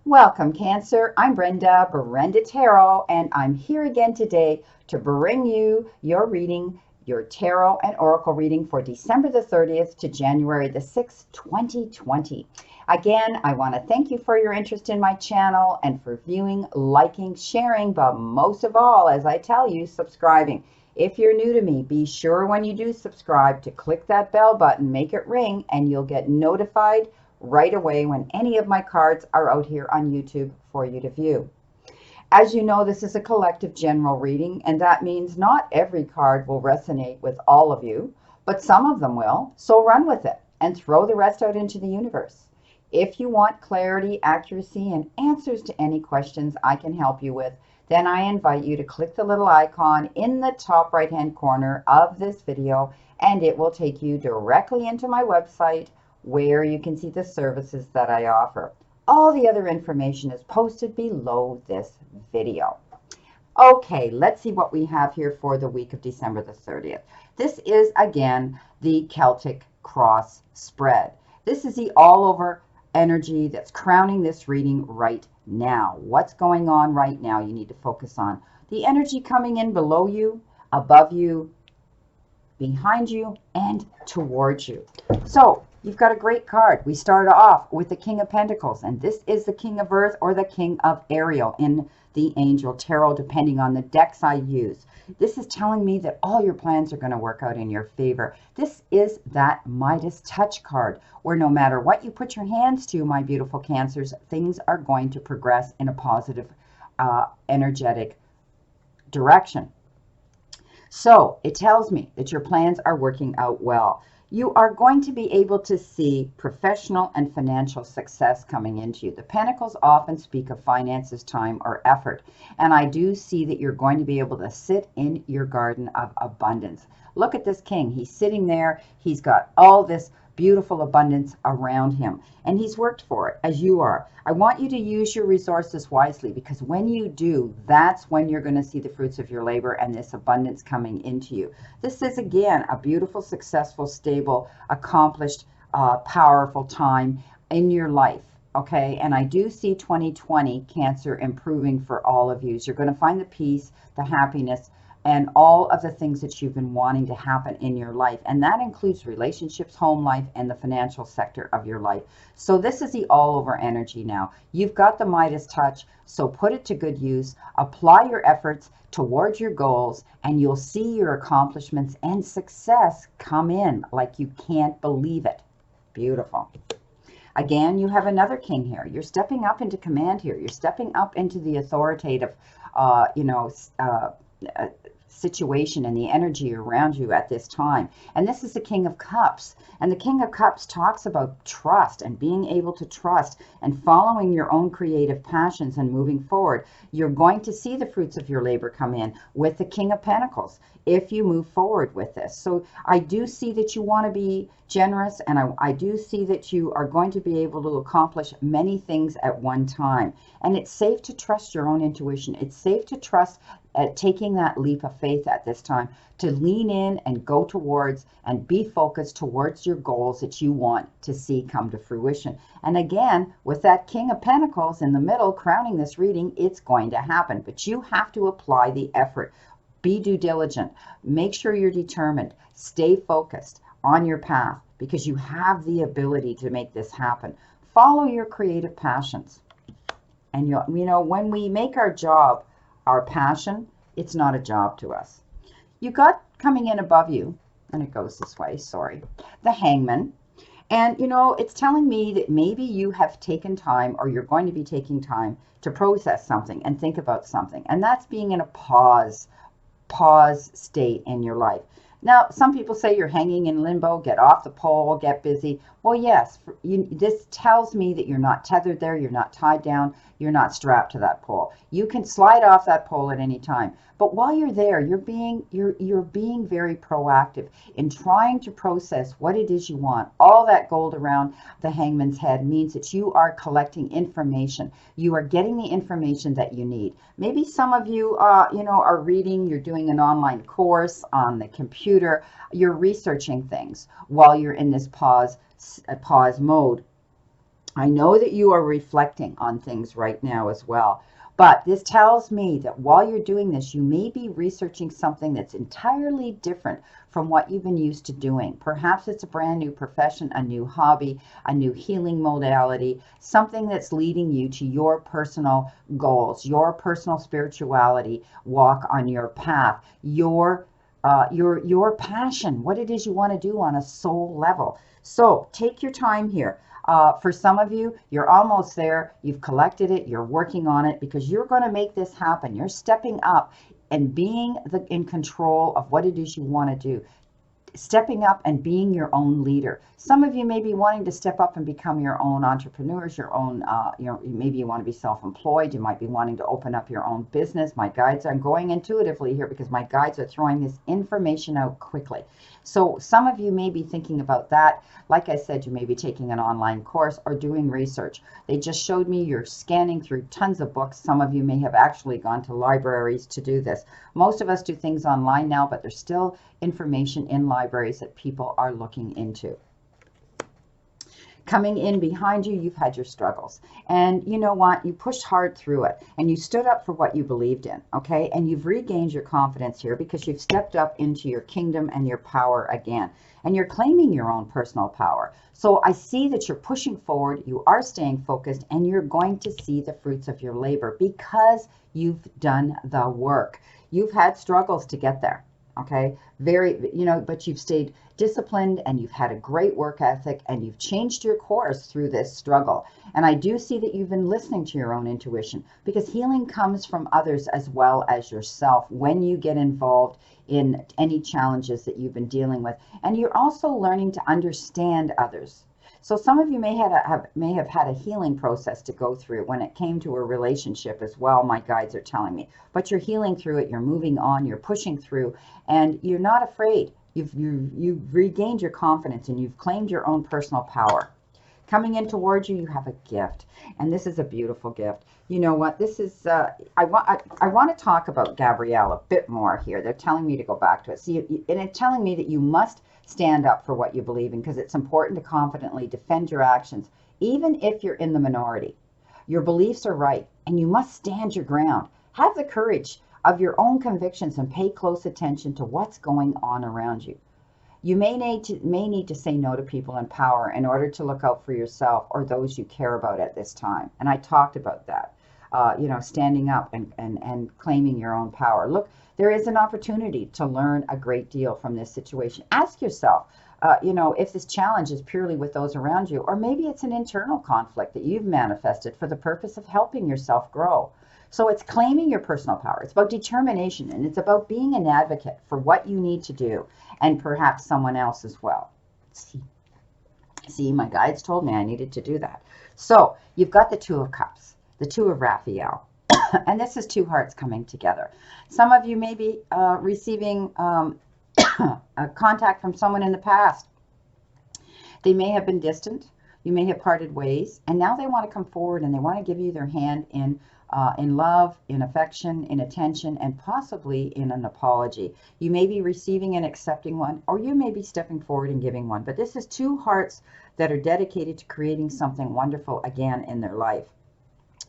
Welcome, Cancer. I'm Brenda Tarot, and I'm here again today to bring you your reading, your tarot and oracle reading for December the 30th to January the 6th, 2020. Again, I want to thank you for your interest in my channel and for viewing, liking, sharing, but most of all, as I tell you, subscribing. If you're new to me, be sure when you do subscribe to click that bell button, make it ring, and you'll get notified right away when any of my cards are out here on YouTube for you to view. As you know, this is a collective general reading, and that means not every card will resonate with all of you, but some of them will. So run with it and throw the rest out into the universe. If you want clarity, accuracy, and answers to any questions I can help you with, then I invite you to click the little icon in the top right-hand corner of this video, and it will take you directly into my website, where you can see the services that I offer. All the other information is posted below this video. Okay, let's see what we have here for the week of December the 30th. This is, again, the Celtic Cross spread. This is the all-over energy that's crowning this reading right now. What's going on right now you need to focus on. The energy coming in below you, above you, behind you, and towards you. So, you've got a great card. We start off with the King of Pentacles, and this is the King of Earth or the King of Ariel in the Angel Tarot, depending on the decks I use. This is telling me that all your plans are going to work out in your favor. This is that Midas touch card, where no matter what you put your hands to, my beautiful Cancers, things are going to progress in a positive, energetic direction. So it tells me that your plans are working out well. You are going to be able to see professional and financial success coming into you. The Pentacles often speak of finances, time, or effort. And I do see that you're going to be able to sit in your garden of abundance. Look at this king. He's sitting there. He's got all this beautiful abundance around him. And he's worked for it, as you are. I want you to use your resources wisely, because when you do, that's when you're going to see the fruits of your labor and this abundance coming into you. This is, again, a beautiful, successful, stable, accomplished, powerful time in your life. Okay, and I do see 2020 Cancer improving for all of you. So you're going to find the peace, the happiness, and all of the things that you've been wanting to happen in your life. And that includes relationships, home life, and the financial sector of your life. So this is the all-over energy now. You've got the Midas touch, so put it to good use. Apply your efforts towards your goals, and you'll see your accomplishments and success come in like you can't believe it. Beautiful. Again, you have another king here. You're stepping up into command here. You're stepping up into the authoritative, situation and the energy around you at this time. And this is the King of Cups. And the King of Cups talks about trust and being able to trust and following your own creative passions and moving forward. You're going to see the fruits of your labor come in with the King of Pentacles if you move forward with this. So I do see that you want to be generous, and I do see that you are going to be able to accomplish many things at one time. And it's safe to trust your own intuition. It's safe to trust taking that leap of faith at this time, to lean in and go towards and be focused towards your goals that you want to see come to fruition. And again, with that King of Pentacles in the middle crowning this reading, it's going to happen. But you have to apply the effort. Be due diligent. Make sure you're determined. Stay focused on your path, because you have the ability to make this happen. Follow your creative passions. And you know, when we make our job our passion, it's not a job to us. You got coming in above you, and it goes this way, sorry, the Hangman. And you know, it's telling me that maybe you have taken time, or you're going to be taking time to process something and think about something. And that's being in a pause state in your life. Now, some people say you're hanging in limbo, get off the pole, get busy. Well, yes, this tells me that you're not tethered there, you're not tied down, you're not strapped to that pole. You can slide off that pole at any time. But while you're there, you're being very proactive in trying to process what it is you want. All that gold around the Hangman's head means that you are collecting information. You are getting the information that you need. Maybe some of you, are reading. You're doing an online course on the computer. You're researching things while you're in this pause mode. I know that you are reflecting on things right now as well. But this tells me that while you're doing this, you may be researching something that's entirely different from what you've been used to doing. Perhaps it's a brand new profession, a new hobby, a new healing modality, something that's leading you to your personal goals, your personal spirituality walk on your path, your passion, what it is you want to do on a soul level. So take your time here. For some of you, you're almost there. You've collected it. You're working on it because you're going to make this happen. You're stepping up and being in control of what it is you want to do. Stepping up and being your own leader. Some of you may be wanting to step up and become your own entrepreneurs, your own, maybe you want to be self-employed. You might be wanting to open up your own business. My guides, I'm going intuitively here because my guides are throwing this information out quickly. So some of you may be thinking about that. Like I said, you may be taking an online course or doing research. They just showed me you're scanning through tons of books. Some of you may have actually gone to libraries to do this. Most of us do things online now, but there's still information in libraries that people are looking into. Coming in behind you, you've had your struggles. And you know what? You pushed hard through it and you stood up for what you believed in, okay? And you've regained your confidence here because you've stepped up into your kingdom and your power again. And you're claiming your own personal power. So I see that you're pushing forward, you are staying focused, and you're going to see the fruits of your labor because you've done the work. You've had struggles to get there. Okay, but you've stayed disciplined and you've had a great work ethic and you've changed your course through this struggle. And I do see that you've been listening to your own intuition because healing comes from others as well as yourself when you get involved in any challenges that you've been dealing with. And you're also learning to understand others. So some of you may have had a healing process to go through when it came to a relationship as well, my guides are telling me. But you're healing through it, you're moving on, you're pushing through, and you're not afraid. You've regained your confidence and you've claimed your own personal power. Coming in towards you, you have a gift, and this is a beautiful gift. You know what? This is I want to talk about Gabrielle a bit more here. They're telling me to go back to it. See, and it's telling me that you must stand up for what you believe in because it's important to confidently defend your actions, even if you're in the minority. Your beliefs are right, and you must stand your ground. Have the courage of your own convictions and pay close attention to what's going on around you. You may need to say no to people in power in order to look out for yourself or those you care about at this time. And I talked about that, standing up and claiming your own power. Look, there is an opportunity to learn a great deal from this situation. Ask yourself, if this challenge is purely with those around you, or maybe it's an internal conflict that you've manifested for the purpose of helping yourself grow. So it's claiming your personal power. It's about determination, and it's about being an advocate for what you need to do, and perhaps someone else as well. See, my guides told me I needed to do that. So you've got the Two of Cups, the Two of Raphael, and this is two hearts coming together. Some of you may be receiving a contact from someone in the past. They may have been distant. You may have parted ways, and now they want to come forward and they want to give you their hand in love, in affection, in attention, and possibly in an apology. You may be receiving and accepting one, or you may be stepping forward and giving one. But this is two hearts that are dedicated to creating something wonderful again in their life.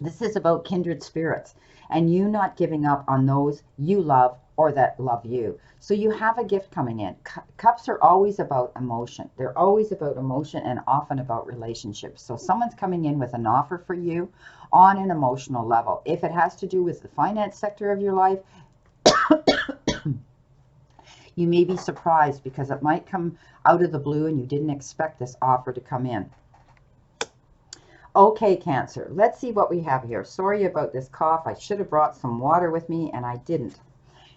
This is about kindred spirits and you not giving up on those you love or that love you. So you have a gift coming in. Cups are always about emotion. They're always about emotion and often about relationships. So someone's coming in with an offer for you on an emotional level. If it has to do with the finance sector of your life, you may be surprised because it might come out of the blue and you didn't expect this offer to come in. Okay, Cancer, let's see what we have here. Sorry about this cough. I should have brought some water with me and I didn't.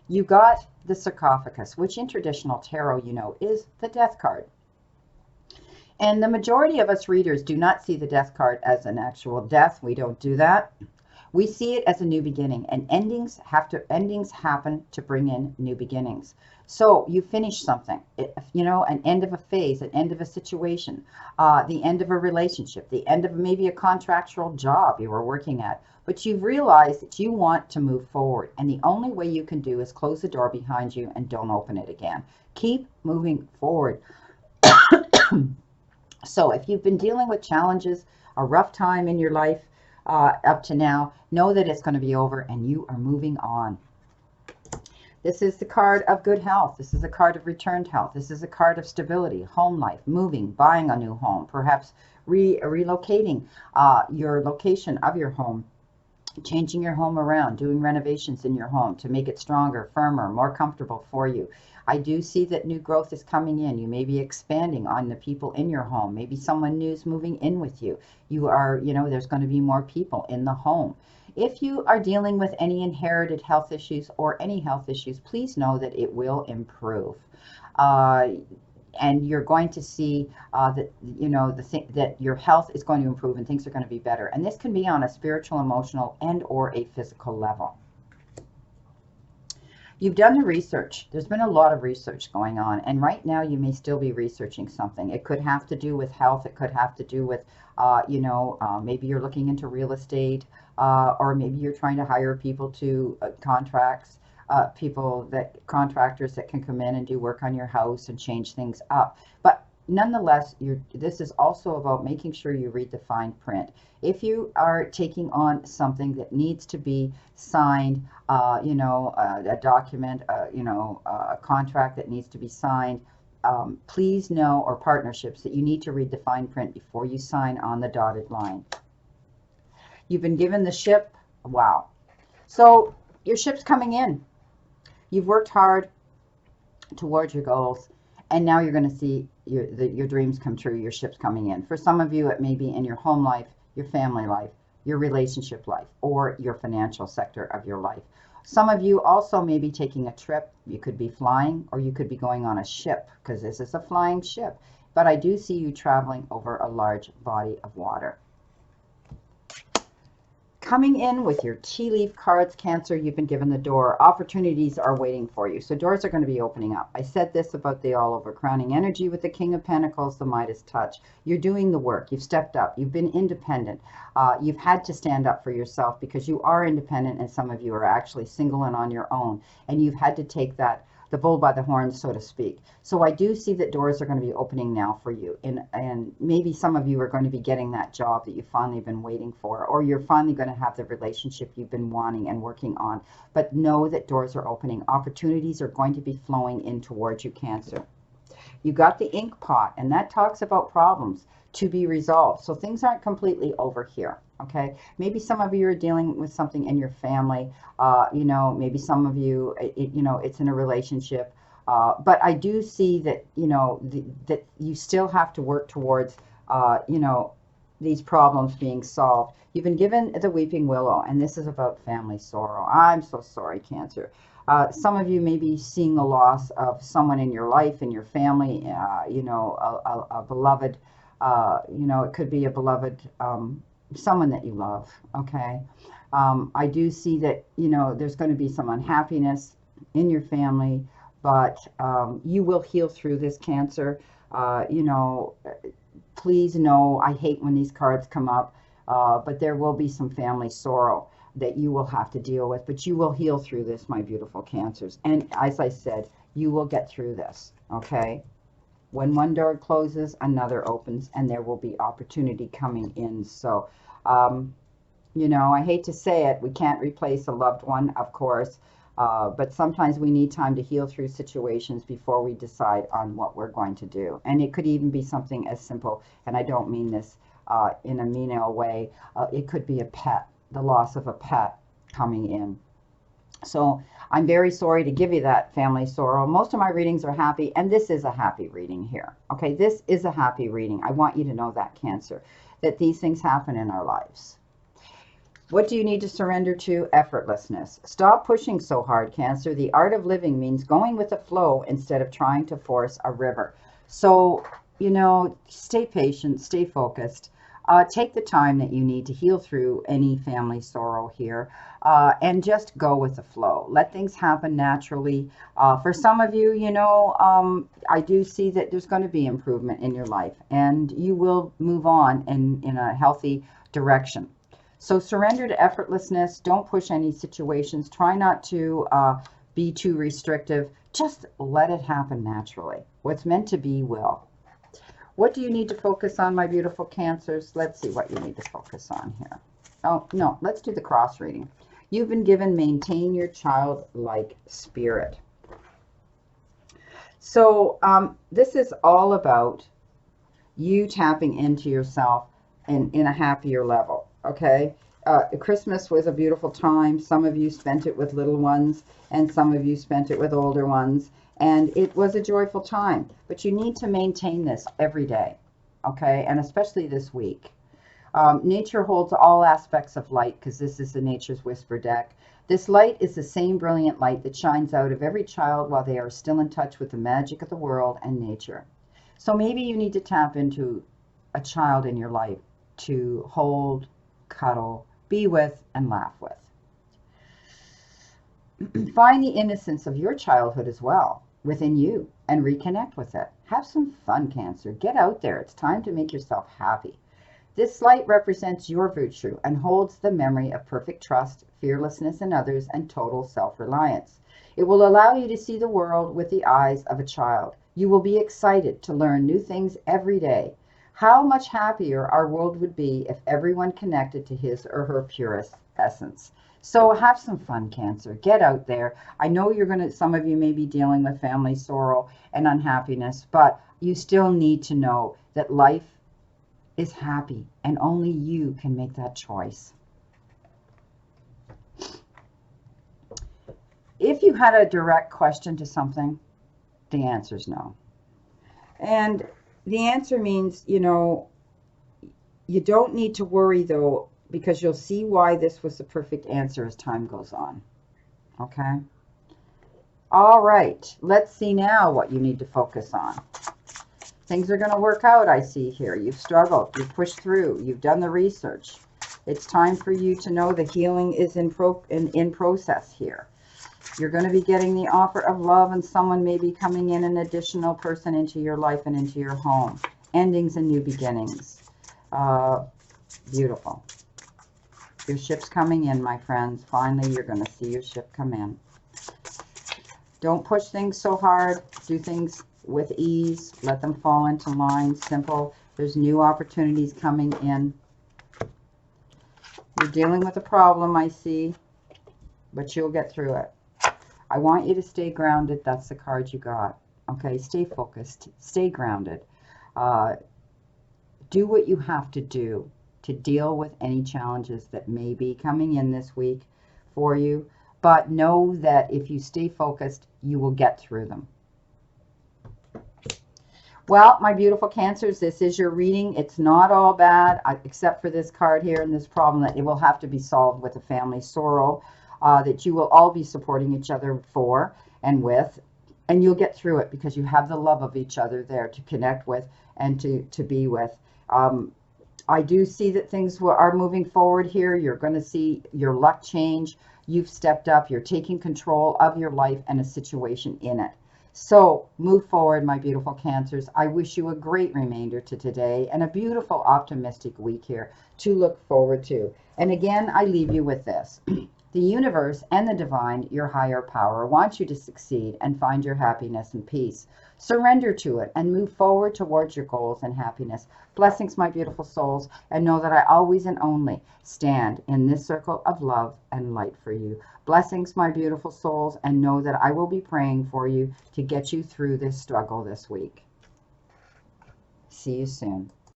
You got the sarcophagus, which in traditional tarot, you know, is the death card. And the majority of us readers do not see the death card as an actual death. We don't do that. We see it as a new beginning, and endings happen to bring in new beginnings. So you finish something, an end of a phase, an end of a situation, the end of a relationship, the end of maybe a contractual job you were working at. But you've realized that you want to move forward, and the only way you can do is close the door behind you and don't open it again. Keep moving forward. So if you've been dealing with challenges a rough time in your life up to now, know that it's going to be over and you are moving on. This is the card of good health. This is a card of returned health. This is a card of stability, home life, moving, buying a new home, perhaps relocating your location of your home, changing your home around, doing renovations in your home to make it stronger, firmer, more comfortable for you. I do see that new growth is coming in. You may be expanding on the people in your home. Maybe someone new is moving in with you. You are, there's going to be more people in the home. If you are dealing with any inherited health issues or any health issues, please know that it will improve. And you're going to see that, that your health is going to improve and things are going to be better. And this can be on a spiritual, emotional, and or a physical level. You've done the research. There's been a lot of research going on. And right now you may still be researching something. It could have to do with health. It could have to do with, maybe you're looking into real estate, or maybe you're trying to hire people to contractors that can come in and do work on your house and change things up. But nonetheless, this is also about making sure you read the fine print. If you are taking on something that needs to be signed, a document, a contract that needs to be signed, please know, or partnerships, that you need to read the fine print before you sign on the dotted line. You've been given the ship. Wow. So your ship's coming in. You've worked hard towards your goals, and now you're going to see your dreams come true. Your ship's coming in. For some of you, it may be in your home life, your family life, your relationship life, or your financial sector of your life. Some of you also may be taking a trip. You could be flying, or you could be going on a ship, because this is a flying ship. But I do see you traveling over a large body of water. Coming in with your tea leaf cards, Cancer, you've been given the door. Opportunities are waiting for you. So doors are going to be opening up. I said this about the all over crowning energy with the King of Pentacles, the Midas touch. You're doing the work. You've stepped up. You've been independent. You've had to stand up for yourself because you are independent, and some of you are actually single and on your own. And you've had to take the bull by the horns, so to speak. So I do see that doors are going to be opening now for you. And maybe some of you are going to be getting that job that you've finally been waiting for, or you're finally going to have the relationship you've been wanting and working on. But know that doors are opening. Opportunities are going to be flowing in towards you, Cancer. You got the ink pot, and that talks about problems to be resolved. So things aren't completely over here. Okay, maybe some of you are dealing with something in your family. Maybe some of you, it's in a relationship. But I do see that, that you still have to work towards, these problems being solved. You've been given the Weeping Willow, and this is about family sorrow. I'm so sorry, Cancer. Some of you may be seeing the loss of someone in your life, in your family, a beloved, it could be a beloved, someone that you love. Okay. I do see that, there's going to be some unhappiness in your family, but you will heal through this, Cancer. Please know, I hate when these cards come up, but there will be some family sorrow that you will have to deal with, but you will heal through this, my beautiful Cancers. And as I said, you will get through this. Okay. When one door closes, another opens, and there will be opportunity coming in. So, I hate to say it, we can't replace a loved one, of course, but sometimes we need time to heal through situations before we decide on what we're going to do. And it could even be something as simple, and I don't mean this in a menial way, it could be a pet, the loss of a pet coming in. So I'm very sorry to give you that family sorrow. Most of my readings are happy, and this is a happy reading here. Okay, this is a happy reading. I want you to know that, Cancer, that these things happen in our lives. What do you need to surrender to? Effortlessness. Stop pushing so hard, Cancer. The art of living means going with the flow instead of trying to force a river. So, stay patient, stay focused. Take the time that you need to heal through any family sorrow here, and just go with the flow. Let things happen naturally. For some of you, I do see that there's going to be improvement in your life, and you will move on in a healthy direction. So surrender to effortlessness. Don't push any situations. Try not to be too restrictive. Just let it happen naturally. What's meant to be will. What do you need to focus on, my beautiful Cancers? Let's see what you need to focus on here. Oh, no, let's do the cross reading. You've been given maintain your childlike spirit. So this is all about you tapping into yourself in a happier level, okay? Christmas was a beautiful time. Some of you spent it with little ones, and some of you spent it with older ones, and it was a joyful time. But you need to maintain this every day, okay? And especially this week. Nature holds all aspects of light, because this is the Nature's Whisper deck. This light is the same brilliant light that shines out of every child while they are still in touch with the magic of the world and nature. So maybe you need to tap into a child in your life to hold, cuddle, be with, and laugh with. Find the innocence of your childhood as well within you and reconnect with it. Have some fun, Cancer. Get out there. It's time to make yourself happy. This light represents your virtue and holds the memory of perfect trust, fearlessness in others, and total self-reliance. It will allow you to see the world with the eyes of a child. You will be excited to learn new things every day. How much happier our world would be if everyone connected to his or her purest essence. So have some fun, Cancer. Get out there. I know some of you may be dealing with family sorrow and unhappiness, but you still need to know that life is happy, and only you can make that choice. If you had a direct question to something, the answer is no. And the answer means, you don't need to worry, though, because you'll see why this was the perfect answer as time goes on. Okay? All right. Let's see now what you need to focus on. Things are going to work out, I see here. You've struggled. You've pushed through. You've done the research. It's time for you to know the healing is in process here. You're going to be getting the offer of love, and someone may be coming in, an additional person into your life and into your home. Endings and new beginnings. Beautiful. Your ship's coming in, my friends. Finally, you're going to see your ship come in. Don't push things so hard. Do things with ease. Let them fall into line. Simple. There's new opportunities coming in. You're dealing with a problem, I see, but you'll get through it. I want you to stay grounded. That's the card you got. Okay, stay focused. Stay grounded. Do what you have to do to deal with any challenges that may be coming in this week for you. But know that if you stay focused, you will get through them. Well, my beautiful Cancers, this is your reading. It's not all bad, except for this card here and this problem that it will have to be solved with a family sorrow that you will all be supporting each other for and with. And you'll get through it because you have the love of each other there to connect with and to be with. I do see that things are moving forward here. You're going to see your luck change. You've stepped up. You're taking control of your life and a situation in it. So move forward, my beautiful Cancers. I wish you a great remainder to today and a beautiful, optimistic week here to look forward to. And again, I leave you with this. The universe and the divine, your higher power, wants you to succeed and find your happiness and peace. Surrender to it and move forward towards your goals and happiness. Blessings, my beautiful souls, and know that I always and only stand in this circle of love and light for you. Blessings, my beautiful souls, and know that I will be praying for you to get you through this struggle this week. See you soon.